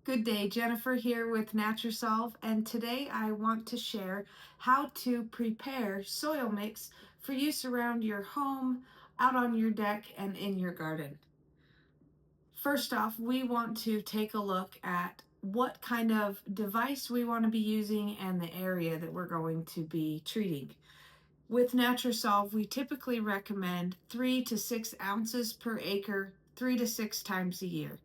Good day, Jennifer here with Natura Solve, and today I want to share how to prepare soil mix for use around your home, out on your deck, and in your garden. First off, we want to take a look at what kind of device we want to be using and the area that we're going to be treating. With Natura Solve, we typically recommend 3 to 6 ounces per acre, 3 to 6 times a year.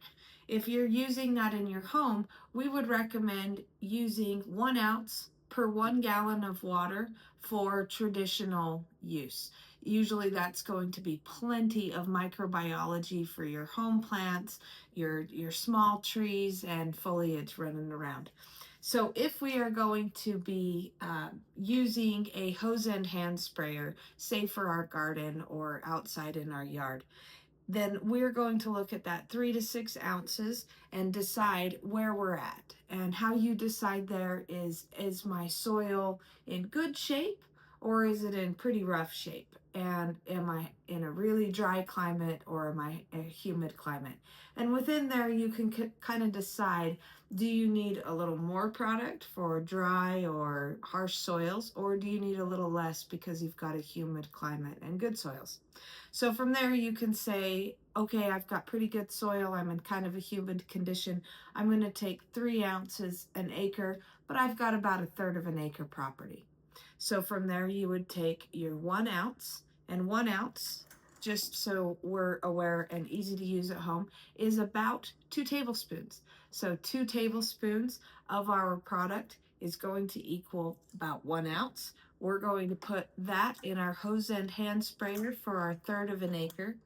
If you're using that in your home, we would recommend using 1 ounce per 1 gallon of water for traditional use. Usually that's going to be plenty of microbiology for your home plants, your small trees and foliage running around. So if we are going to be using a hose end hand sprayer, say for our garden or outside in our yard, then we're going to look at that 3 to 6 ounces and decide where we're at. And how you decide there is my soil in good shape or is it in pretty rough shape? And am I in a really dry climate or am I in a humid climate? And within there, you can kind of decide, do you need a little more product for dry or harsh soils, or do you need a little less because you've got a humid climate and good soils? So from there, you can say, okay, I've got pretty good soil. I'm in kind of a humid condition. I'm going to take 3 ounces an acre, but I've got about a third of an acre property. So from there, you would take your 1 ounce, and 1 ounce, just so we're aware and easy to use at home, is about 2 tablespoons. So 2 tablespoons of our product is going to equal about 1 ounce. We're going to put that in our hose end hand sprayer for our third of an acre.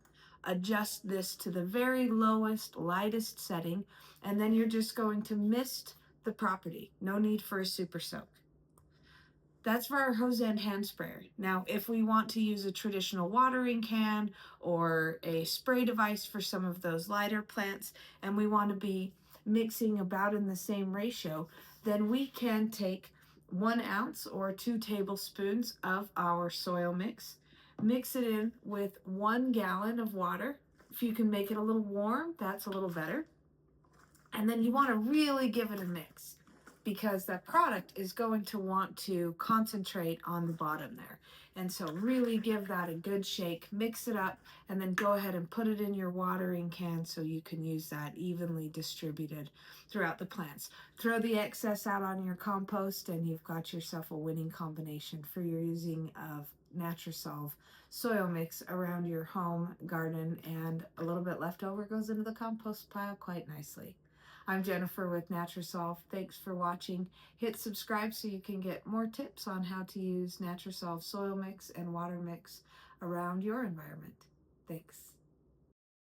Adjust this to the very lowest, lightest setting, and then you're just going to mist the property. No need for a super soak. That's for our hose end hand sprayer. Now, if we want to use a traditional watering can or a spray device for some of those lighter plants, and we want to be mixing about in the same ratio, then we can take 1 ounce or 2 tablespoons of our soil mix, mix it in with 1 gallon of water. If you can make it a little warm, that's a little better. And then you want to really give it a mix because that product is going to want to concentrate on the bottom there. And so really give that a good shake, mix it up, and then go ahead and put it in your watering can so you can use that evenly distributed throughout the plants. Throw the excess out on your compost and you've got yourself a winning combination for your using of Natura Solve soil mix around your home, garden, and a little bit left over goes into the compost pile quite nicely. I'm Jennifer with Natura Solve. Thanks for watching. Hit subscribe so you can get more tips on how to use Natura Solve soil mix and water mix around your environment. Thanks.